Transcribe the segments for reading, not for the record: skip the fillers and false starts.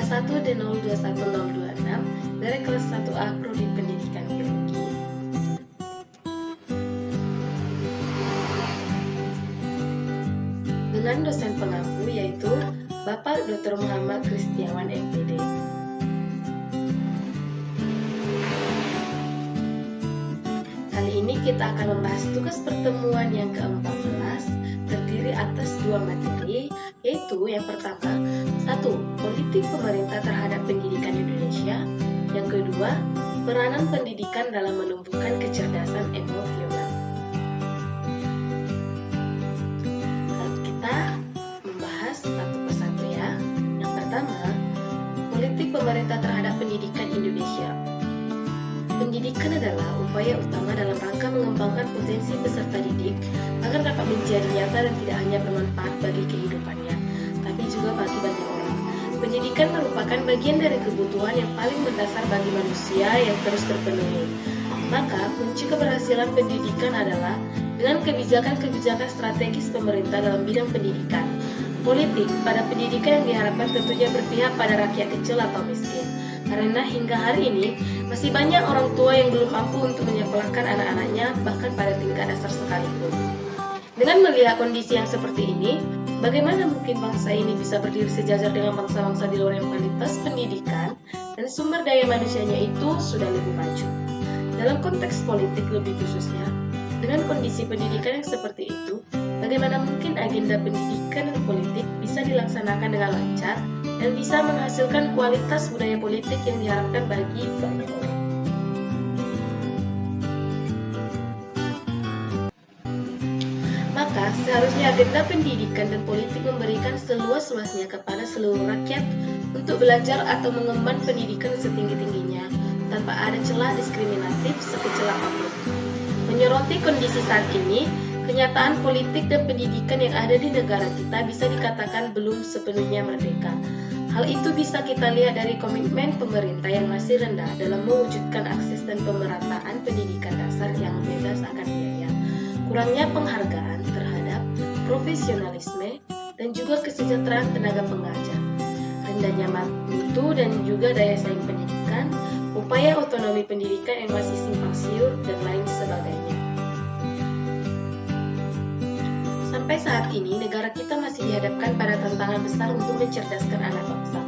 1 D021026 dari kelas 1A Prodi Pendidikan Biologi. Dengan dosen pengampu yaitu Bapak Dr. Muhammad Kristiawan MPD. Kali ini kita akan membahas tugas pertemuan yang ke-14, terdiri atas 2 materi, yaitu yang pertama, 1. Politik pemerintah terhadap pendidikan Indonesia. Yang kedua, peranan pendidikan dalam menumbuhkan kecerdasan emosional. Kita membahas satu persatu ya. Yang pertama, politik pemerintah terhadap pendidikan Indonesia. Pendidikan adalah upaya utama dalam rangka mengembangkan potensi peserta didik agar dapat menjadi nyata dan tidak hanya bermanfaat bagi kehidupannya, tapi juga bagi banyak orang. Pendidikan merupakan bagian dari kebutuhan yang paling mendasar bagi manusia yang terus terpenuhi. Maka, kunci keberhasilan pendidikan adalah dengan kebijakan-kebijakan strategis pemerintah dalam bidang pendidikan. Politik pada pendidikan yang diharapkan tentunya berpihak pada rakyat kecil atau miskin. Karena hingga hari ini, masih banyak orang tua yang belum mampu untuk menyekolahkan anak-anaknya, bahkan pada tingkat dasar sekalipun. Dengan melihat kondisi yang seperti ini, bagaimana mungkin bangsa ini bisa berdiri sejajar dengan bangsa-bangsa di luar yang kualitas pendidikan dan sumber daya manusianya itu sudah lebih maju? Dalam konteks politik lebih khususnya, dengan kondisi pendidikan yang seperti itu, bagaimana mungkin agenda pendidikan dan politik bisa dilaksanakan dengan lancar dan bisa menghasilkan kualitas budaya politik yang diharapkan bagi banyak orang. Maka, seharusnya agenda pendidikan dan politik memberikan seluas-luasnya kepada seluruh rakyat untuk belajar atau mengemban pendidikan setinggi-tingginya, tanpa ada celah diskriminatif sekecil apapun. Menyoroti kondisi saat ini, kenyataan politik dan pendidikan yang ada di negara kita bisa dikatakan belum sepenuhnya merdeka. Hal itu bisa kita lihat dari komitmen pemerintah yang masih rendah dalam mewujudkan akses dan pemerataan pendidikan dasar yang bebas akan biaya, kurangnya penghargaan terhadap profesionalisme dan juga kesejahteraan tenaga pengajar, rendahnya mutu dan juga daya saing pendidikan, upaya otonomi pendidikan yang masih simpang siur, dan lain sebagainya. Sampai saat ini, negara kita masih dihadapkan pada tantangan besar untuk mencerdaskan anak bangsa.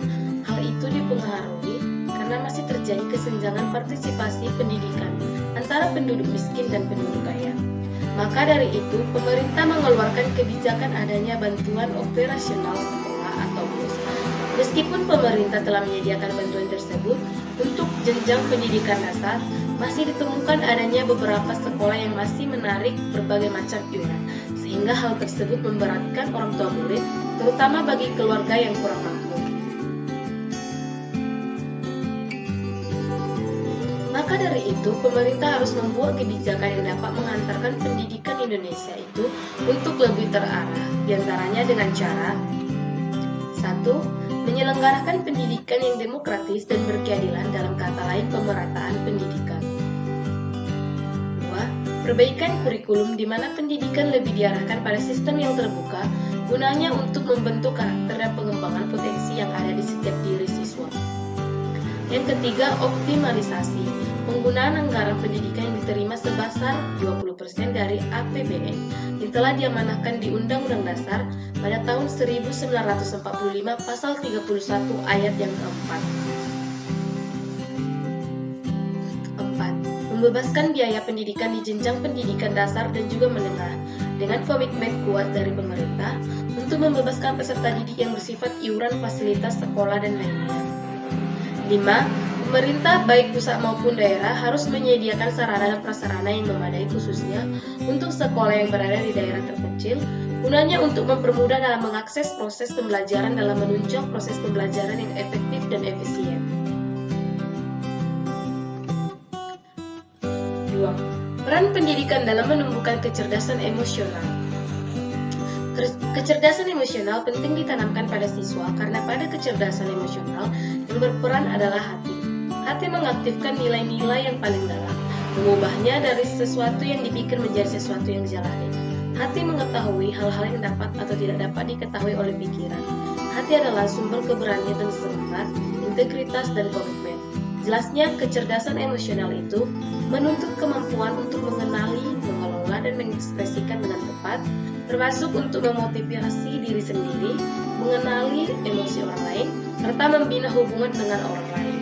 Hal itu dipengaruhi karena masih terjadi kesenjangan partisipasi pendidikan antara penduduk miskin dan penduduk kaya. Maka dari itu, pemerintah mengeluarkan kebijakan adanya bantuan operasional sekolah atau BOS. Meskipun pemerintah telah menyediakan bantuan tersebut untuk jenjang pendidikan dasar, masih ditemukan adanya beberapa sekolah yang masih menarik berbagai macam iuran, sehingga hal tersebut memberatkan orang tua murid, terutama bagi keluarga yang kurang mampu. Maka dari itu, pemerintah harus membuat kebijakan yang dapat menghantarkan pendidikan Indonesia itu untuk lebih terarah, diantaranya dengan cara 1. Menyelenggarakan pendidikan yang demokratis dan berkeadilan, dalam kata lain pemerataan pendidikan. 2. Perbaikan kurikulum di mana pendidikan lebih diarahkan pada sistem yang terbuka, gunanya untuk membentuk karakter dan pengembangan potensi yang ada di setiap diri siswa. Yang ketiga, optimalisasi penggunaan anggaran pendidikan yang diterima sebesar 20% dari APBN yang telah diamanahkan di Undang-Undang Dasar pada tahun 1945 pasal 31 ayat yang keempat. 4. Membebaskan biaya pendidikan di jenjang pendidikan dasar dan juga menengah dengan komitmen kuat dari pemerintah untuk membebaskan peserta didik yang bersifat iuran fasilitas sekolah dan lainnya. 5. Pemerintah baik pusat maupun daerah harus menyediakan sarana dan prasarana yang memadai khususnya untuk sekolah yang berada di daerah terpencil, gunanya untuk mempermudah dalam mengakses proses pembelajaran dalam menunjang proses pembelajaran yang efektif dan efisien. 2. Peran pendidikan dalam menumbuhkan kecerdasan emosional. Kecerdasan emosional penting ditanamkan pada siswa karena pada kecerdasan emosional yang berperan adalah hati. Hati mengaktifkan nilai-nilai yang paling dalam, mengubahnya dari sesuatu yang dipikir menjadi sesuatu yang dijalani. Hati mengetahui hal-hal yang dapat atau tidak dapat diketahui oleh pikiran. hati adalah sumber keberanian dan semangat, integritas dan komitmen. Jelasnya, kecerdasan emosional itu menuntut kemampuan untuk mengenali, mengelola, dan mengekspresikan dengan tepat, termasuk untuk memotivasi diri sendiri, mengenali emosi orang lain, serta membina hubungan dengan orang lain.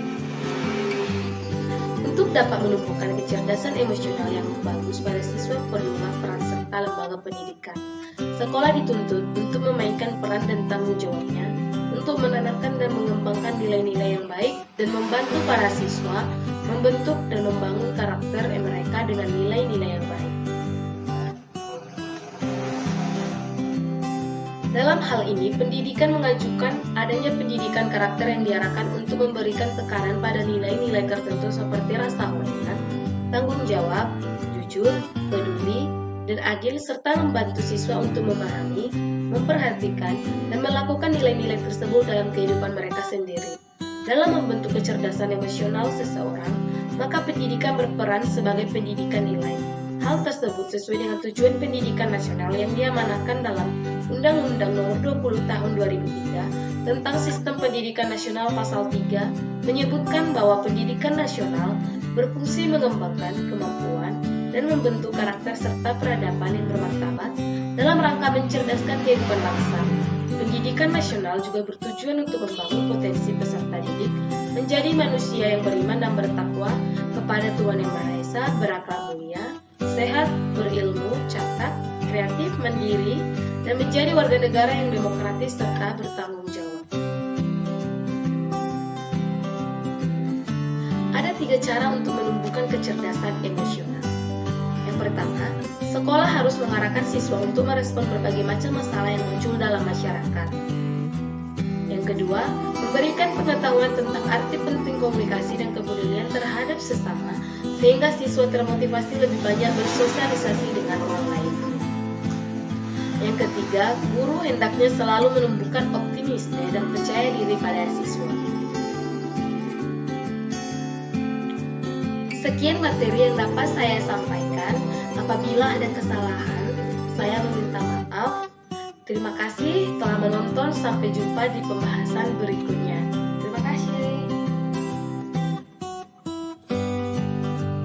Untuk dapat menumbuhkan kecerdasan emosional yang bagus pada siswa, perlulah peran serta lembaga pendidikan. Sekolah dituntut untuk memainkan peran dan tanggung jawabnya untuk menanamkan dan mengembangkan nilai-nilai yang baik dan membantu para siswa membentuk dan membangun karakter mereka dengan nilai-nilai yang baik. Dalam hal ini, pendidikan mengajukan adanya pendidikan karakter yang diarahkan untuk memberikan tekanan pada nilai-nilai tertentu seperti rasa hormat, tanggung jawab, jujur, peduli, dan adil, serta membantu siswa untuk memahami, memperhatikan, dan melakukan nilai-nilai tersebut dalam kehidupan mereka sendiri. Dalam membentuk kecerdasan emosional seseorang, maka pendidikan berperan sebagai pendidikan nilai. Hal tersebut sesuai dengan tujuan pendidikan nasional yang diamanahkan dalam Undang-Undang Nomor 20 Tahun 2003 tentang Sistem Pendidikan Nasional Pasal 3 menyebutkan bahwa pendidikan nasional berfungsi mengembangkan kemampuan dan membentuk karakter serta peradaban yang bermartabat dalam rangka mencerdaskan kehidupan bangsa. Pendidikan nasional juga bertujuan untuk membangun potensi peserta didik menjadi manusia yang beriman dan bertakwa kepada Tuhan Yang Maha Esa, berakhlak mulia, sehat, berilmu, catat, kreatif, mandiri, dan menjadi warga negara yang demokratis serta bertanggung jawab. Ada 3 cara untuk menumbuhkan kecerdasan emosional. Yang pertama, sekolah harus mengarahkan siswa untuk merespon berbagai macam masalah yang muncul dalam masyarakat. Yang kedua, memberikan pengetahuan tentang arti penting komunikasi dan kepedulian terhadap sesama, sehingga siswa termotivasi lebih banyak bersosialisasi dengan orang lain. Yang ketiga, guru hendaknya selalu menumbuhkan optimisme dan percaya diri pada siswa. Sekian materi yang dapat saya sampaikan. Apabila ada kesalahan, saya meminta maaf. Terima kasih telah menonton. Sampai jumpa di pembahasan berikutnya.